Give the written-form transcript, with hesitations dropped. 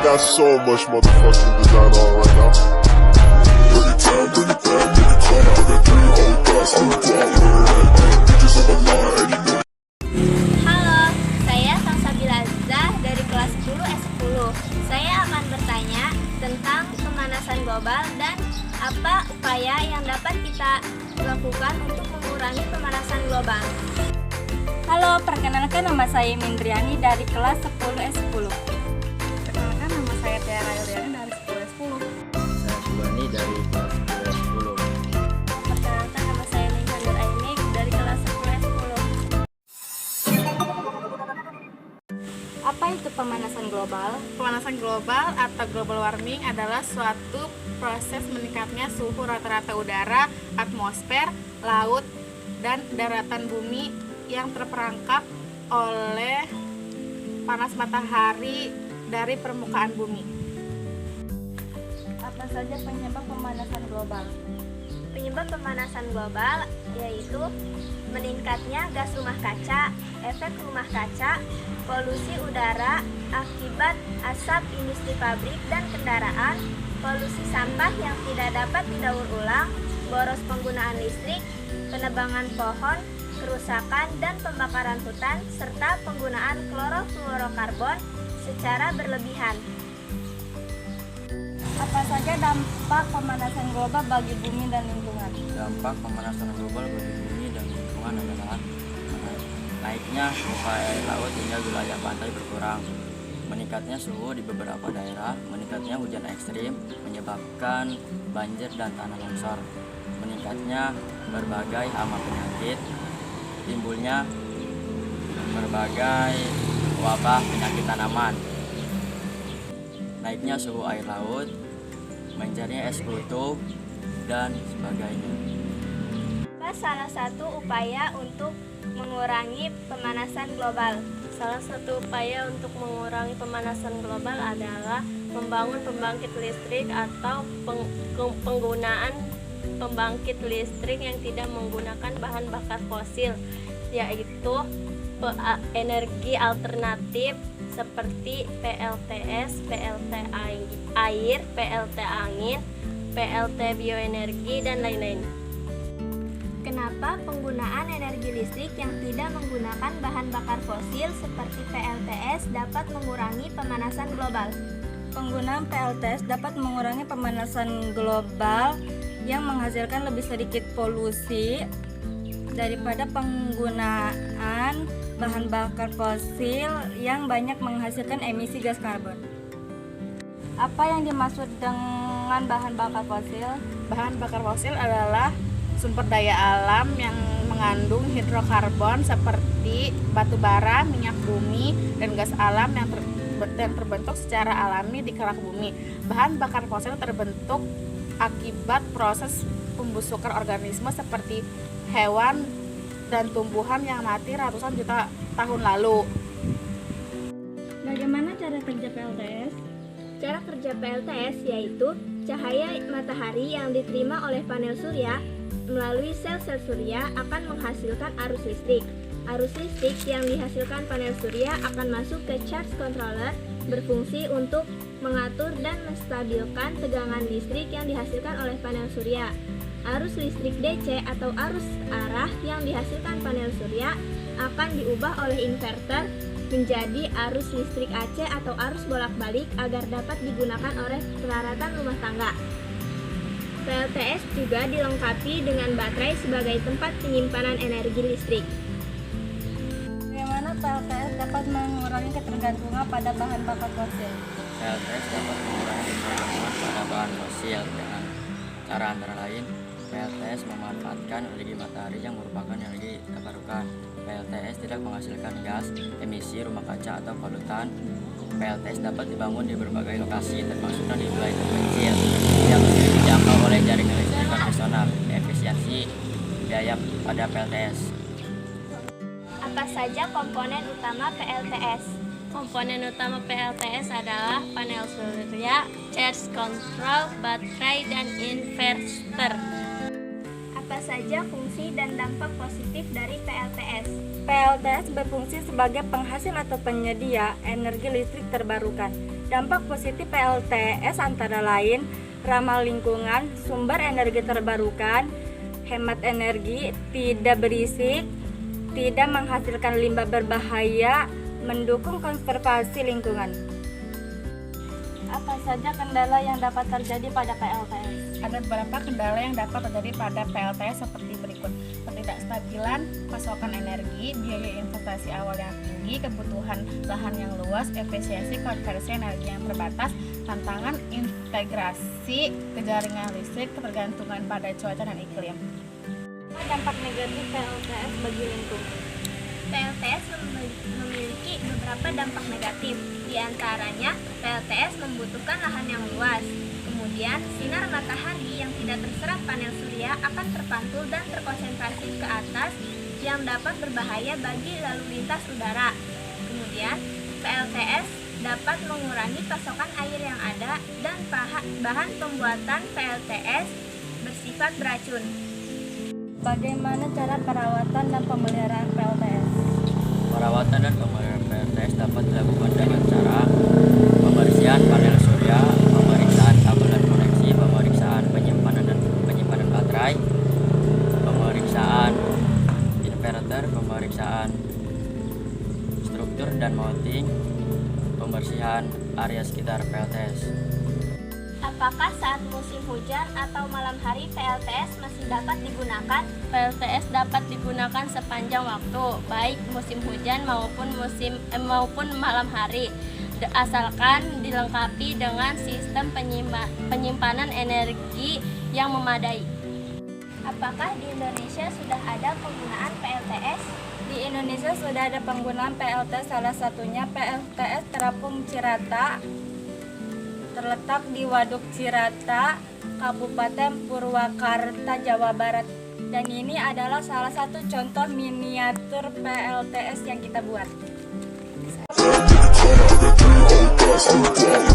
got so much motherfucking design on right now. Bring it down, bring it down, nigga, come out, got 3 whole thoughts, I'm the block, bitches on my line, and you know. Halo, saya Salsabila Azizah dari kelas 10 S10. Saya akan bertanya tentang pemanasan global dan apa upaya yang dapat kita lakukan untuk mengurangi pemanasan global. Halo, perkenalkan nama saya Mindriani dari kelas 10 S10. Perkenalkan nama saya Tiara Yuliana dari 10 S10. Saya Subani dari kelas 10 S10. Perkenalkan nama saya Nihanur Aini dari kelas 10 S10. Apa itu pemanasan global? Pemanasan global atau global warming adalah suatu proses meningkatnya suhu rata-rata udara, atmosfer, laut, dan daratan bumi yang terperangkap oleh panas matahari dari permukaan bumi. Apa saja penyebab pemanasan global? Penyebab pemanasan global yaitu meningkatnya gas rumah kaca, efek rumah kaca, polusi udara akibat asap industri pabrik dan kendaraan, polusi sampah yang tidak dapat didaur ulang, boros penggunaan listrik, penebangan pohon, kerusakan dan pembakaran hutan, serta penggunaan klorofluorokarbon secara berlebihan. Apa saja dampak pemanasan global bagi bumi dan lingkungan? Dampak pemanasan global bagi bumi dan lingkungan adalah naiknya muka air laut hingga wilayah pantai berkurang, meningkatnya suhu di beberapa daerah, meningkatnya hujan ekstrim menyebabkan banjir dan tanah longsor, meningkatnya berbagai hama penyakit, timbulnya berbagai wabah penyakit tanaman, naiknya suhu air laut, mencairnya es kutub, dan sebagainya. Salah satu upaya untuk mengurangi pemanasan global. Salah satu upaya untuk mengurangi pemanasan global adalah membangun pembangkit listrik atau penggunaan pembangkit listrik yang tidak menggunakan bahan bakar fosil, yaitu energi alternatif seperti PLTS, PLT air, PLT angin, PLT bioenergi, dan lain-lain. Kenapa penggunaan energi listrik yang tidak menggunakan bahan bakar fosil seperti PLTS dapat mengurangi pemanasan global? Penggunaan PLTS dapat mengurangi pemanasan global yang menghasilkan lebih sedikit polusi daripada penggunaan bahan bakar fosil yang banyak menghasilkan emisi gas karbon. Apa yang dimaksud dengan bahan bakar fosil? Bahan bakar fosil adalah sumber daya alam yang mengandung hidrokarbon seperti batu bara, minyak bumi, dan gas alam yang terbentuk secara alami di kerak bumi. Bahan bakar fosil terbentuk akibat proses pembusukan organisme seperti hewan dan tumbuhan yang mati ratusan juta tahun lalu. Bagaimana cara kerja PLTS? Cara kerja PLTS yaitu cahaya matahari yang diterima oleh panel surya melalui sel-sel surya akan menghasilkan arus listrik. Arus listrik yang dihasilkan panel surya akan masuk ke charge controller, berfungsi untuk mengatur dan menstabilkan tegangan listrik yang dihasilkan oleh panel surya. Arus listrik DC atau arus arah yang dihasilkan panel surya akan diubah oleh inverter menjadi arus listrik AC atau arus bolak-balik agar dapat digunakan oleh peralatan rumah tangga. PLTS juga dilengkapi dengan baterai sebagai tempat penyimpanan energi listrik. Bagaimana PLTS dapat mengurangi ketergantungan pada bahan bakar fosil? PLTS dapat mengurangi ketergantungan pada bahan fosil dengan cara antara lain PLTS memanfaatkan energi matahari yang merupakan energi terbarukan. PLTS tidak menghasilkan gas, emisi rumah kaca atau polutan. PLTS dapat dibangun di berbagai lokasi, termasuknya di wilayah terpencil yang sulit dijangkau oleh jaringan listrik konvensional. Efisiensi biaya pada PLTS. Apa saja komponen utama PLTS? Komponen utama PLTS adalah panel surya, charge control, baterai, dan inverter. Apa saja fungsi dan dampak positif dari PLTS? PLTS berfungsi sebagai penghasil atau penyedia energi listrik terbarukan. Dampak positif PLTS antara lain ramah lingkungan, sumber energi terbarukan, hemat energi, tidak berisik, tidak menghasilkan limbah berbahaya, mendukung konservasi lingkungan. Apa saja kendala yang dapat terjadi pada PLTS? Ada beberapa kendala yang dapat terjadi pada PLTS seperti berikut: ketidakstabilan pasokan energi, biaya investasi awal yang tinggi, kebutuhan lahan yang luas, efisiensi konversi energi yang terbatas, tantangan integrasi ke jaringan listrik, ketergantungan pada cuaca dan iklim. Apa dampak negatif PLTS bagi lingkungan? PLTS memiliki beberapa dampak negatif. Di antaranya, PLTS membutuhkan lahan yang luas. Kemudian, sinar matahari yang tidak terserap panel surya akan terpantul dan terkonsentrasi ke atas yang dapat berbahaya bagi lalu lintas udara. Kemudian, PLTS dapat mengurangi pasokan air yang ada dan bahan pembuatan PLTS bersifat beracun. Bagaimana cara perawatan dan pemeliharaan PLTS? Perawatan dan pemeliharaan PLTS dapat dilakukan dengan cara pembersihan panel surya, pemeriksaan kabel dan koneksi, pemeriksaan penyimpanan baterai, pemeriksaan inverter, pemeriksaan struktur dan mounting, pembersihan area sekitar PLTS. Apakah saat musim hujan atau malam hari PLTS masih dapat digunakan? PLTS dapat digunakan sepanjang waktu, baik musim hujan maupun malam hari, asalkan dilengkapi dengan sistem penyimpanan energi yang memadai. Apakah di Indonesia sudah ada penggunaan PLTS? Di Indonesia sudah ada penggunaan PLTS, salah satunya PLTS Terapung Cirata, terletak di Waduk Cirata, Kabupaten Purwakarta, Jawa Barat. Dan ini adalah salah satu contoh miniatur PLTS yang kita buat. Bad nigga, turn, I got 3 whole thoughts on the block.